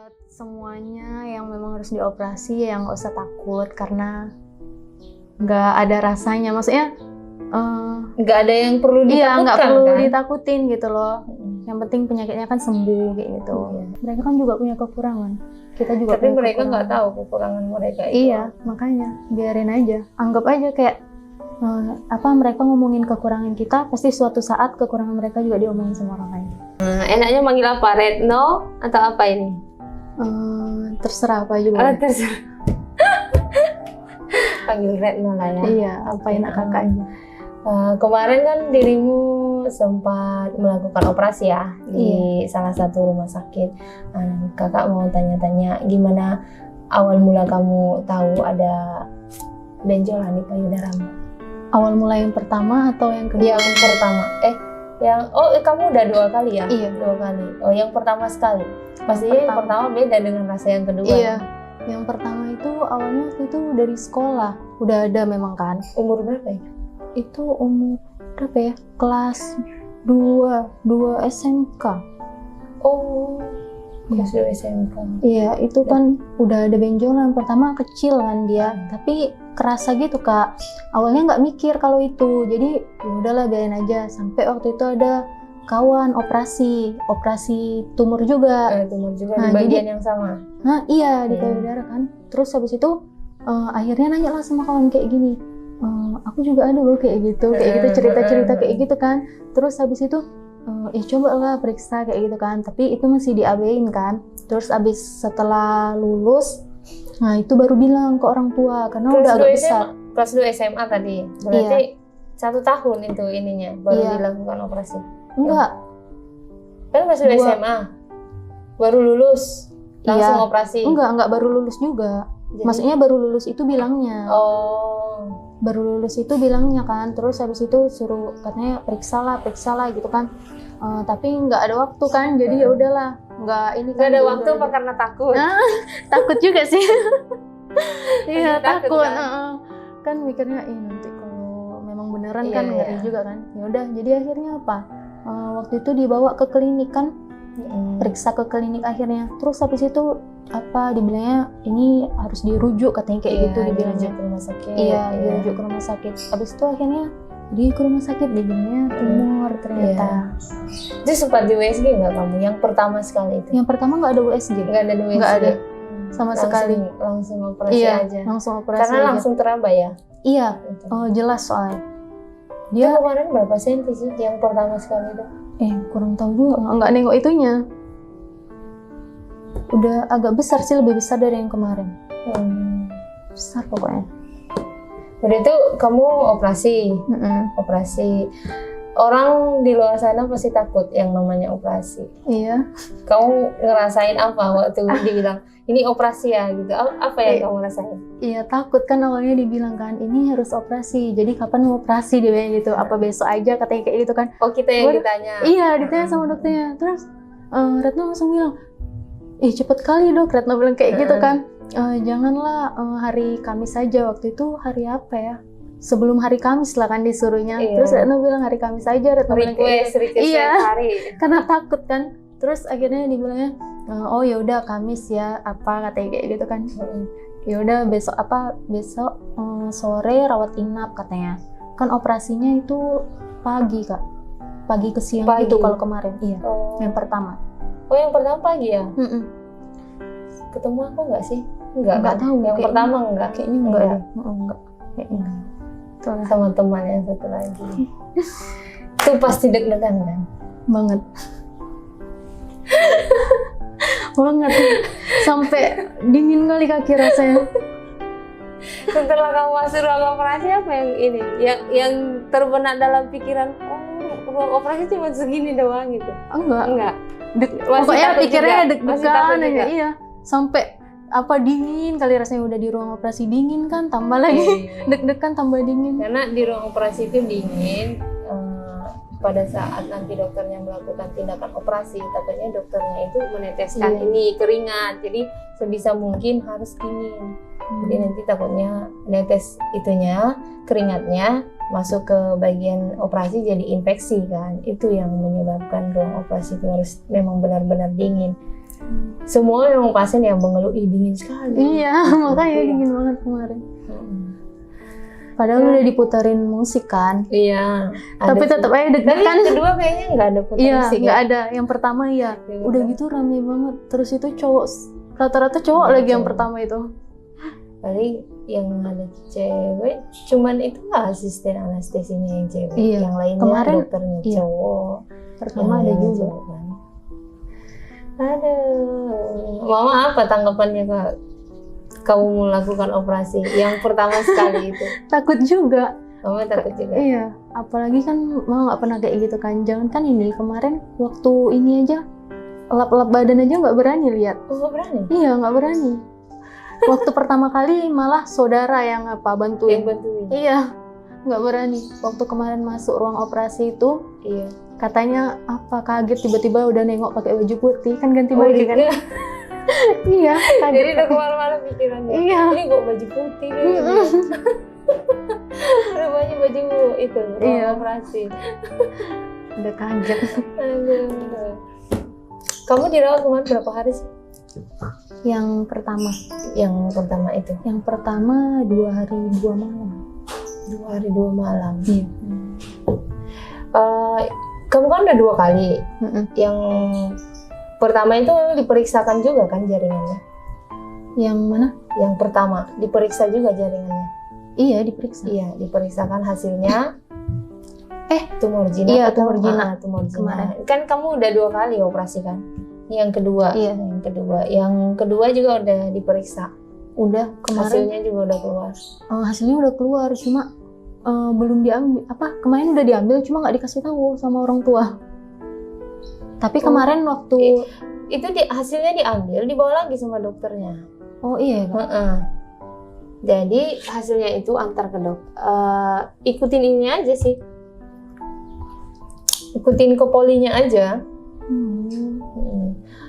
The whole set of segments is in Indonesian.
buat semuanya yang memang harus dioperasi ya nggak usah takut karena nggak ada rasanya. Maksudnya nggak ada yang perlu ditakutkan. iya nggak perlu kan? ditakutin gitu loh. Yang penting penyakitnya kan sembuh kayak gitu. Iya. Mereka kan juga punya kekurangan. Kita juga Tapi punya mereka nggak kekurangan. tahu kekurangan mereka itu. Iya, makanya biarin aja. Anggap aja kayak mereka ngomongin kekurangan kita, pasti suatu saat kekurangan mereka juga diomongin sama orang lain. Nah, enaknya manggil apa? Retno atau apa ini? Terserah apa juga. Terserah. Panggil Retno lah ya. Iya, apa enak kakaknya. Kemarin kan dirimu sempat melakukan operasi ya di salah satu rumah sakit. Kakak mau tanya-tanya gimana awal mula kamu tahu ada benjolan di payudaramu? Awal mulai yang pertama atau yang kedua? Yang pertama. Kamu udah 2 kali ya? Iya. 2 kali. Oh, yang pertama sekali. Pastinya yang pertama beda dengan rasa yang kedua. Iya. Yang pertama itu awalnya waktu itu dari sekolah. Udah ada memang kan. Umur berapa ya? Itu umur berapa ya? Kelas 2 SMK. Oh, kelas 2 SMK. Iya, itu kan udah ada benjolan. Pertama kecil kan dia, tapi kerasa gitu Kak. Awalnya nggak mikir kalau itu, jadi ya udahlah biarin aja. Sampai waktu itu ada kawan operasi tumor juga. Tumor juga di bagian yang sama. Nah iya di payudara kan. Terus habis itu akhirnya nanya lah sama kawan kayak gini. Aku juga ada loh kayak gitu cerita-cerita kayak gitu kan. Terus habis itu coba lah periksa kayak gitu kan, tapi itu masih diabein kan. Terus habis setelah lulus, nah itu baru bilang ke orang tua karena udah agak besar. Kelas 2 SMA tadi, berarti 1 tahun itu ininya baru dilakukan operasi. Enggak, kan kelas 2 SMA baru lulus langsung operasi. Enggak baru lulus juga. Jadi, maksudnya baru lulus itu bilangnya. Baru lulus itu bilangnya kan, terus habis itu suruh katanya periksa lah gitu kan. Tapi nggak ada waktu kan, jadi ya udahlah, nggak kan. Ada waktu apa karena takut? Takut juga sih. Iya takut. Kan? Kan mikirnya nanti kalau memang beneran kan ngeri juga kan. Ya udah, jadi akhirnya apa? Waktu itu dibawa ke klinik kan, periksa ke klinik akhirnya. Terus habis itu dibilangnya ini harus dirujuk katanya kayak gitu dibilangnya. Ke rumah sakit. Iya, dirujuk ke rumah sakit. Habis itu akhirnya di rumah sakit dibilangnya tumor ternyata. Itu sempat di USG nggak kamu? Yang pertama sekali itu? Yang pertama nggak ada USG. Nggak ada USG. Nggak ada sama sekali. Langsung operasi aja. Langsung operasi. Karena langsung teraba ya? Iya. Jelas soalnya. Dia kemarin berapa senti sih yang pertama sekali itu? Kurang tahu juga. Nggak nengok itunya. Udah agak besar sih, lebih besar dari yang kemarin. Besar pokoknya. Udah itu kamu operasi. Orang di luar sana pasti takut yang namanya operasi. Iya. Kamu ngerasain apa waktu dibilang ini operasi ya gitu? Apa yang kamu rasain? Iya takut kan, awalnya dibilang kan ini harus operasi. Jadi kapan mau operasi dia bilang gitu? Apa besok aja katanya kayak gitu kan? Oh kita yang ditanya? Iya ditanya sama dokternya. Terus Retno langsung bilang, cepet kali dok. Retno bilang kayak gitu kan. Janganlah hari Kamis aja. Waktu itu hari apa ya? Sebelum hari Kamis lah kan disuruhnya. Terus Retno bilang hari Kamis aja. Retno bilang kayak gitu. Iya. Karena takut kan. Terus akhirnya dibilangnya, oh ya udah Kamis ya katanya kayak gitu kan. Ya udah besok sore rawat inap katanya. Kan operasinya itu pagi Kak. Pagi ke siang gitu kalau kemarin. Iya. Yang pertama. Oh yang pertama pagi ya? Ketemu aku nggak sih? Enggak tahu. Yang pertama enggak? Kayaknya enggak deh. Enggak. Kayaknya. Sama teman yang satu lagi. Itu pasti deg-degan kan? Banget. Banget. Sampai dingin kali kaki rasanya. Setelah kamu masuk ruang operasi apa yang ini? Yang terbenak dalam pikiran, ruang operasi cuma segini doang gitu? Enggak. Pokoknya pikirnya deg-degan aja. Iya. Sampai dingin kali rasanya, udah di ruang operasi dingin kan, tambah lagi deg-degan tambah dingin. Karena di ruang operasi itu dingin. Pada saat nanti dokternya melakukan tindakan operasi, takutnya dokternya itu meneteskan ini keringat, jadi sebisa mungkin harus dingin. Jadi nanti takutnya netes keringatnya masuk ke bagian operasi jadi infeksi kan. Itu yang menyebabkan ruang operasi itu harus memang benar-benar dingin. Semua memang pasien yang mengeluh, "Ih, dingin sekali." Iya, makanya dingin banget kemarin. Padahal udah diputarin musik kan. Iya. Tapi tetap aja Tapi deg-degan. yang kedua kayaknya nggak ada putar Iya, musik nggak ya. ada. Yang pertama ya. Yang Udah pertama. gitu rame banget. Terus itu cowok, rata-rata cowok Iya, lagi yang cowok. pertama itu. Kali yang ada cewek, cuman itu asisten anestesinya yang cewek. Iya. Yang lainnya Kemarin, dokternya iya. cowok. Pertama Yang ada lainnya juga. cowok kan. Aduh, Mama apa tanggapannya Kak? Kamu melakukan operasi yang pertama sekali itu? Takut juga. Mama takut juga. Iya. Apalagi kan mama nggak pernah kayak gitu kan. Jangan kan ini kemarin waktu ini aja lap-lap badan aja nggak berani lihat. Oh, nggak berani? Iya, nggak berani. Waktu pertama kali malah saudara yang bantuin. Yang bantuin? Iya, nggak berani. Waktu kemarin masuk ruang operasi itu, Iya. katanya apa kaget tiba-tiba udah nengok pakai baju putih kan ganti Oh, baju gitu. kan? Iya, kaget. Jadi udah kemana-mana pikirannya. Iya. Ini kok baju putih nih. Rupanya baju itu ruang Iya. operasi. Udah kaget. Aduh. Kamu dirawat kemarin berapa hari sih? Yang pertama, Yang pertama itu? yang pertama 2 hari 2 malam. 2 hari 2 malam. Iya. Kamu kan udah 2 kali. Mm-mm. Yang pertama itu diperiksakan juga kan jaringannya? Yang mana? Yang pertama diperiksa juga jaringannya? Iya, diperiksa. Iya, diperiksakan hasilnya. Tumor jinak. Iya, atau- tumor jinak. Tumor jinak. Kemarin. Kan kamu udah 2 kali operasi kan? Yang kedua. Iya. Yang kedua juga udah diperiksa. Udah kemarin Hasilnya juga udah keluar. hasilnya udah keluar, cuma belum diambil. Kemarin udah diambil, cuma nggak dikasih tahu sama orang tua. Tapi kemarin waktu Itu hasilnya diambil, dibawa lagi sama dokternya. oh iya, Kak. Heeh. Jadi hasilnya itu antar ke ikutin ini aja sih. Ikutin ke polinya aja.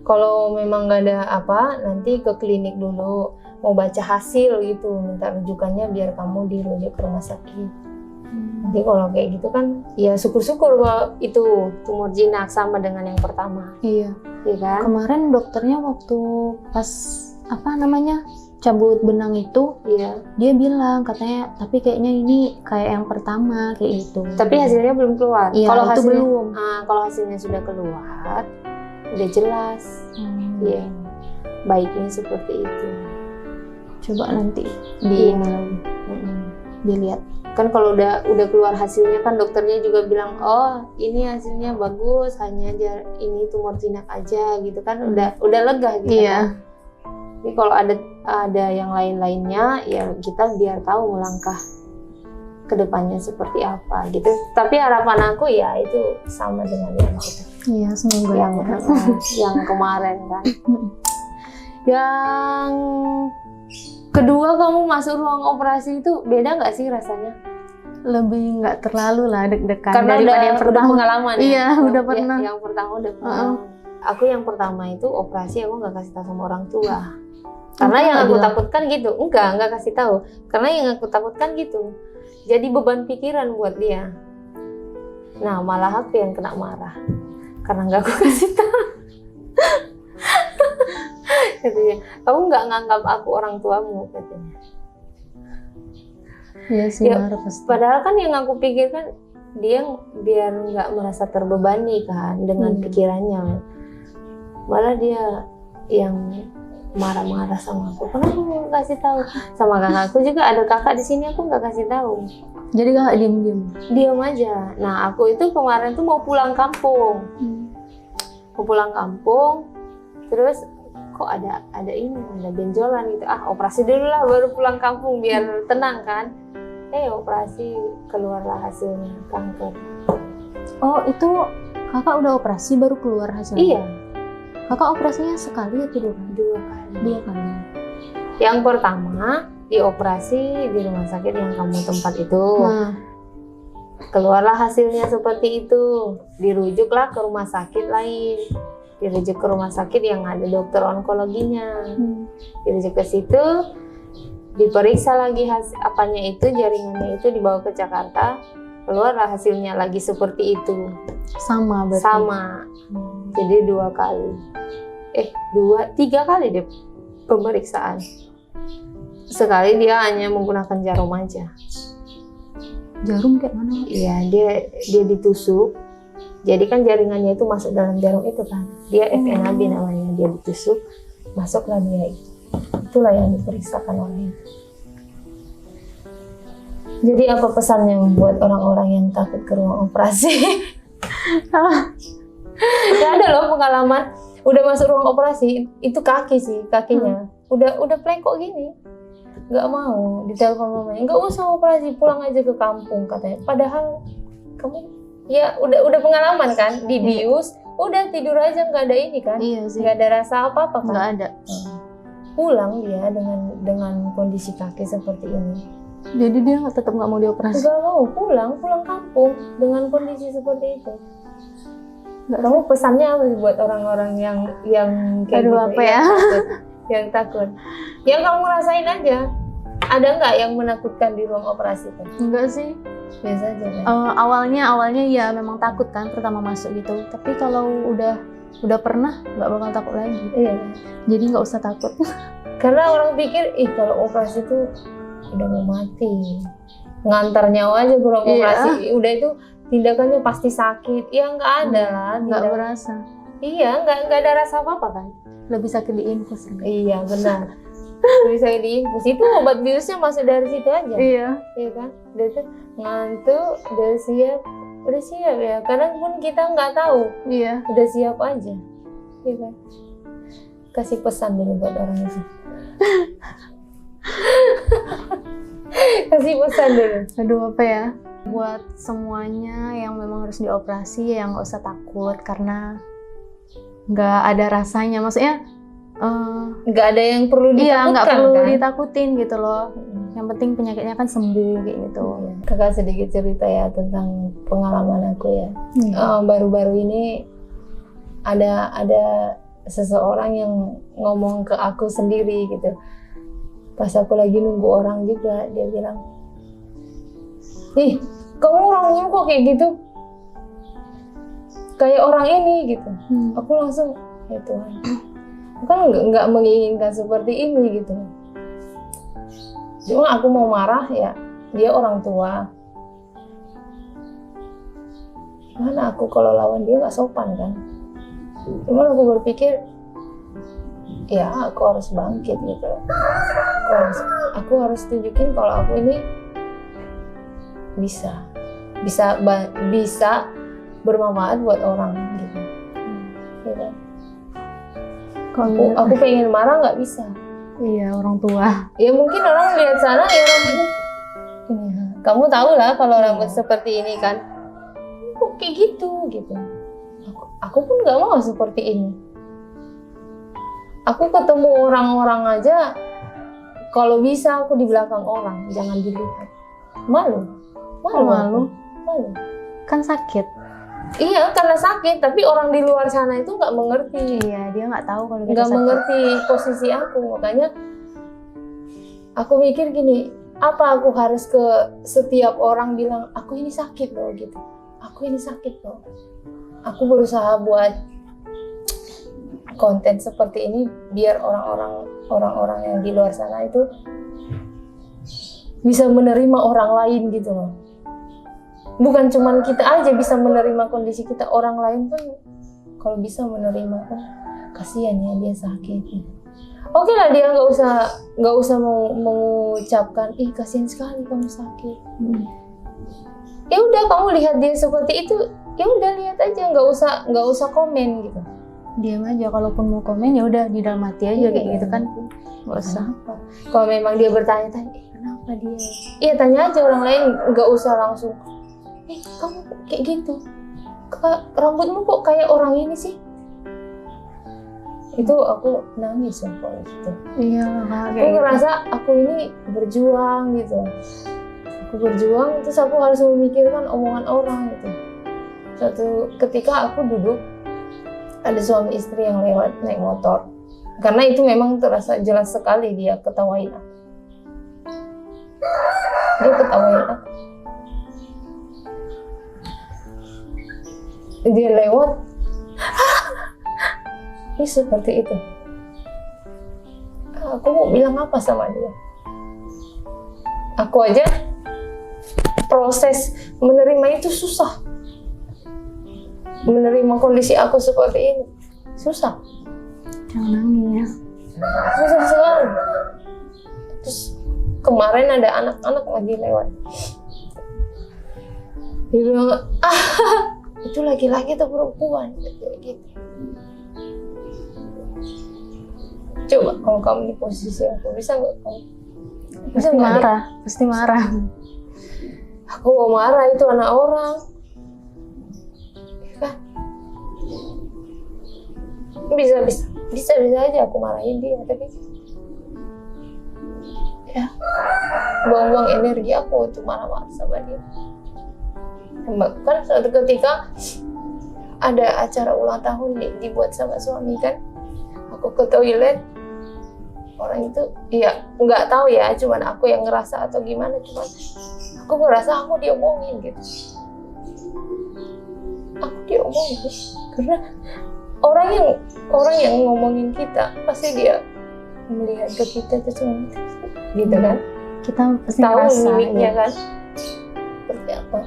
Kalau memang nggak ada apa, nanti ke klinik dulu. Mau baca hasil gitu, minta rujukannya biar kamu dirujuk ke rumah sakit. Nanti kalau kayak gitu kan, ya syukur-syukur kalau itu tumor jinak sama dengan yang pertama, Iya. ya kan? Kemarin dokternya waktu pas cabut benang itu, Iya. dia bilang katanya, tapi kayaknya ini kayak yang pertama kayak gitu. Tapi hasilnya belum keluar. Iya, Kalau itu hasilnya belum. Kalau hasilnya sudah keluar, udah jelas. Iya. Baiknya seperti itu. Coba nanti Iya. dilihat. Kan kalau udah keluar hasilnya kan dokternya juga bilang, oh ini hasilnya bagus, hanya aja ini tumor jinak aja gitu kan, udah lega gitu. Iya. Kan? Jadi kalau ada yang lain-lainnya ya kita biar tahu melangkah ke depannya seperti apa gitu. Tapi harapan aku ya itu sama dengan yang itu. Iya, semoga yang kemarin kan. Yang kedua kamu masuk ruang operasi itu beda nggak sih rasanya? lebih nggak terlalu lah deg-degan Karena daripada yang udah pertama. pengalaman ya. Iya, udah pernah. Yang pertama udah pengalaman. Aku yang pertama itu operasi aku nggak kasih tahu sama orang tua. Karena yang aku takutkan gitu. Enggak kasih tahu. Karena yang aku takutkan gitu. Jadi beban pikiran buat dia. Nah, malah aku yang kena marah. Karena nggak aku kasih tahu. Katanya, kamu nggak nganggap aku orang tuamu, katanya. Iya sih, Ya, marah pasti. Padahal kan yang aku pikirkan dia biar nggak merasa terbebani kan dengan pikirannya. Malah dia yang marah-marah sama aku. Kenapa nggak kasih tahu? Sama kakakku juga ada kakak di sini aku nggak kasih tahu. Jadi kakak diem-diem. Diam aja. Nah aku itu kemarin tuh mau pulang kampung. Mau pulang kampung. Terus kok ada benjolan gitu. Operasi dulu lah baru pulang kampung biar tenang kan. Operasi keluarlah hasilnya kanker. Oh, itu kakak udah operasi baru keluar hasilnya? Iya. Kakak operasinya sekali atau 2 kali? 2 kali. 2 kali. Yang pertama dioperasi di rumah sakit yang kamu tempat itu. Keluarlah hasilnya seperti itu. Dirujuklah ke rumah sakit lain. Dirujuk ke rumah sakit yang ada dokter onkologinya. Dirujuk ke situ. Diperiksa lagi apanya itu, jaringannya itu dibawa ke Jakarta. Keluarlah hasilnya lagi seperti itu. Sama berarti? Sama. Jadi 2 kali. 3 kali dia pemeriksaan. Sekali dia hanya menggunakan jarum aja. Jarum kayak mana? Iya, dia ditusuk. Jadi kan jaringannya itu masuk dalam jarum itu kan. Dia FNAB namanya, dia ditusuk, masuklah dia itu. Itulah yang diperiksakan oleh itu. Jadi apa pesannya buat orang-orang yang takut ke ruang operasi? Gak ada loh pengalaman udah masuk ruang operasi itu kaki sih, kakinya udah plengkok gini, nggak mau ditelepon mamanya, nggak usah operasi, pulang aja ke kampung katanya. Padahal kamu ya udah pengalaman kan, dibius, udah tidur aja nggak ada ini kan, nggak ada rasa apa-apa kan, nggak ada. Pulang dia dengan kondisi kaki seperti ini. Jadi dia tetap nggak mau dioperasi. Nggak mau pulang kampung dengan kondisi seperti itu. Kamu pesannya apa sih buat orang-orang yang kayak aduh, gitu, apa ya? yang takut? Yang kamu rasain aja. Ada nggak yang menakutkan di ruang operasi kan? Enggak sih. Biasa aja kan? Awalnya ya memang takut kan pertama masuk gitu. Tapi kalau udah pernah nggak bakal takut lagi. Iya. Jadi nggak usah takut. Karena orang pikir, kalau operasi itu udah mau mati, ngantar nyawa aja ke ruang operasi, udah itu tindakannya pasti sakit. Ya nggak ada lah, nggak berasa. Iya, nggak ada rasa apa-apa kan? Lebih sakit di infus. Iya benar. Bisa di infus itu obat biusnya masuk dari situ aja. Iya kan? Udah tuh ngantuk, udah siap ya. Kadang pun kita nggak tahu. Iya. Udah siap aja. Iya kan? Kasih pesan dulu buat orang itu. Kasih pesan dulu. Aduh, apa ya? Buat semuanya yang memang harus dioperasi ya nggak usah takut karena nggak ada rasanya. Maksudnya nggak ada yang perlu ditakutkan. Iya, nggak perlu kan? Ditakutin gitu loh. Yang penting penyakitnya kan sembuh kayak gitu. Kakak sedikit cerita ya tentang pengalaman aku ya. Baru-baru ini ada seseorang yang ngomong ke aku sendiri gitu. Pas aku lagi nunggu orang juga, dia bilang, "Ih, kamu rambutmu kok kayak gitu? Kayak orang ini," gitu. Aku langsung, ya Tuhan, aku kan nggak menginginkan seperti ini gitu. Cuma aku mau marah ya, dia orang tua. Gimana aku kalau lawan dia nggak sopan kan? Cuma aku berpikir, ya aku harus bangkit gitu. Aku harus tunjukin kalau aku ini bisa bermanfaat buat orang gitu. Ya kan? Aku pengen marah nggak bisa. Iya, orang tua. Ya mungkin orang lihat sana ya rambutnya ini. Kamu tahu lah kalau rambut seperti ini kan, kok kayak gitu. Aku pun nggak mau seperti ini. Aku ketemu orang-orang aja, kalau bisa aku di belakang orang, jangan dilihat. Malu. Kan sakit. Iya, karena sakit. Tapi orang di luar sana itu nggak mengerti. Iya, dia nggak tahu kalau kita Nggak sakit. mengerti posisi aku. Makanya aku mikir gini, apa aku harus ke setiap orang bilang, aku ini sakit loh gitu. Aku ini sakit loh. Aku berusaha buat konten seperti ini biar orang-orang yang di luar sana itu bisa menerima orang lain gitu loh. Bukan cuman kita aja bisa menerima kondisi kita, orang lain pun kalau bisa menerima kan, kasihan ya dia sakit. Oke lah, dia nggak usah mengucapkan, ih kasihan sekali kamu sakit. Ya udah, kamu lihat dia seperti itu, ya udah lihat aja, nggak usah komen gitu. Diam aja, kalaupun mau komen ya udah di dalam hati aja kayak gitu kan. Nggak usah. Kalau memang dia bertanya-tanya, kenapa dia? Iya tanya aja orang lain, nggak usah langsung. Kamu kayak gitu, rambutmu kok kayak orang ini sih? Itu aku nangis kalau gitu. Iya. Aku ngerasa aku ini berjuang gitu. Aku berjuang, terus aku harus memikirkan omongan orang gitu. Suatu ketika aku duduk, ada suami istri yang lewat naik motor. Karena itu memang terasa jelas sekali dia ketawain aku. Dia ketawain aku. Dia lewat, Ini seperti itu. Aku mau bilang apa sama dia? Aku aja proses menerima itu susah. Menerima kondisi aku seperti ini susah. Jangan nangis. Susah sekali. Terus kemarin ada anak-anak lagi lewat. Dia bilang, itu laki-laki atau perempuan? Gitu. Coba kalau kamu di posisi aku, bisa nggak kamu? Pasti marah, pasti marah. Aku mau marah, itu anak orang. Ya kan? Bisa aja aku marahin dia, tapi ya buang-buang energi aku untuk marah-marah sama dia. Bahkan suatu ketika ada acara ulang tahun dibuat sama suami kan, aku ke toilet, orang itu ya nggak tahu ya, cuman aku yang ngerasa atau gimana, cuman aku ngerasa aku diomongin gitu. Aku diomongin karena orang yang ngomongin kita pasti dia melihat ke kita tuh cuma gitu kan, Kita pasti tahu ngerasa mimiknya ya. kan seperti apa.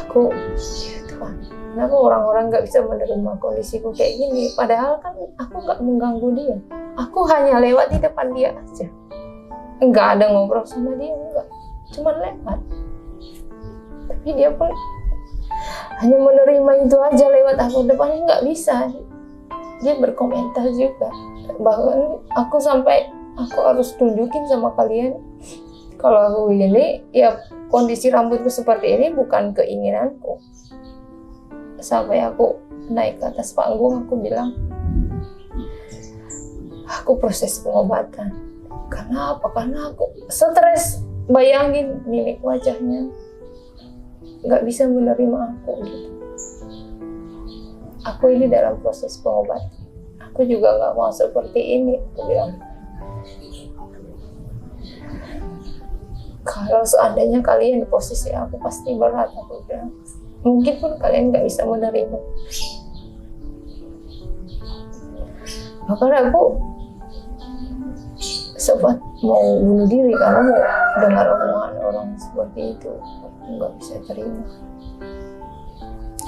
Aku ya Tuhan, kenapa orang-orang nggak bisa menerima kondisiku kayak gini, padahal kan aku nggak mengganggu dia, aku hanya lewat di depan dia aja, nggak ada ngobrol sama dia, nggak, cuma lewat, tapi dia pun hanya menerima itu aja lewat aku depannya, nggak bisa. Dia berkomentar juga, bahkan aku harus tunjukin sama kalian kalau aku ini ya kondisi rambutku seperti ini bukan keinginanku. Sampai aku naik ke atas panggung, aku bilang aku proses pengobatan. Karena apa? Karena aku stres, bayangin mimik wajahnya nggak bisa menerima aku gitu. Aku ini dalam proses pengobatan, aku juga nggak mau seperti ini, aku bilang. Kalau seandainya kalian di posisi aku pasti berat, aku bilang. Mungkin pun kalian nggak bisa menerima. Bahkan aku sempat mau bunuh diri karena mau dengar omongan orang seperti itu. Aku nggak bisa terima.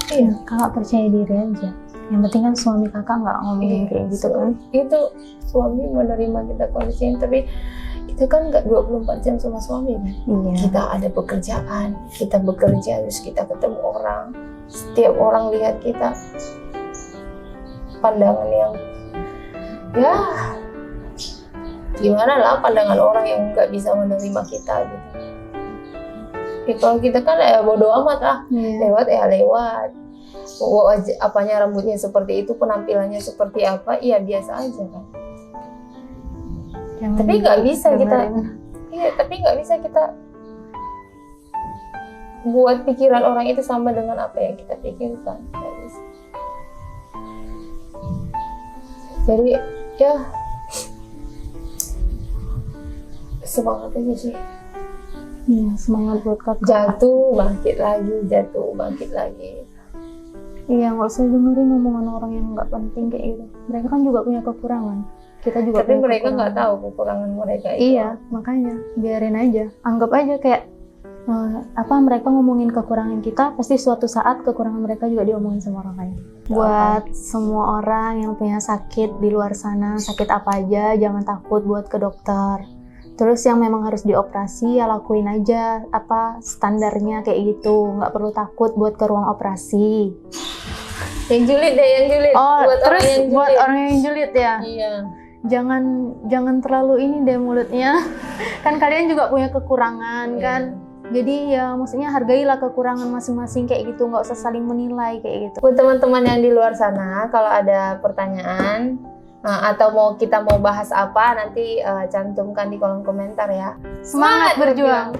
Iya. Kakak percaya diri aja. Yang penting kan suami kakak nggak ngomongin kayak gitu kan. Itu suami menerima kita kondisi ini, tapi kita kan nggak 24 jam sama suami kan. Iya. Kita ada pekerjaan, kita bekerja, terus kita ketemu orang. Setiap orang lihat kita pandangan yang ya gimana lah, pandangan orang yang nggak bisa menerima kita gitu. Ya, kalau kita kan ya bodo amat lah, lewat ya lewat. Apanya rambutnya seperti itu, penampilannya seperti apa, iya biasa aja kan. Tapi nggak bisa kita, iya tapi nggak bisa kita buat pikiran orang itu sama dengan apa yang kita pikirkan, nggak bisa. Jadi ya semangat aja sih. Iya, semangat buat kakak. Jatuh bangkit lagi. Iya, nggak usah dengerin omongan orang yang nggak penting kayak gitu. Mereka kan juga punya kekurangan. Kita juga Tapi punya mereka kekurangan. nggak tahu kekurangan mereka itu. Iya, makanya biarin aja. Anggap aja kayak mereka ngomongin kekurangan kita, pasti suatu saat kekurangan mereka juga diomongin sama orang lain. Buat semua orang yang punya sakit di luar sana, sakit apa aja, jangan takut buat ke dokter. Terus yang memang harus dioperasi ya lakuin aja apa standarnya kayak gitu, nggak perlu takut buat ke ruang operasi. Yang julid deh, yang julid. Oh, buat terus orang yang buat julid. orang yang julid ya. Iya. Jangan terlalu ini deh mulutnya. Kan kalian juga punya kekurangan Iya. kan. Jadi ya maksudnya hargailah kekurangan masing-masing kayak gitu, nggak usah saling menilai kayak gitu. Buat teman-teman yang di luar sana, kalau ada pertanyaan atau kita mau bahas apa, nanti cantumkan di kolom komentar ya. Semangat berjuang.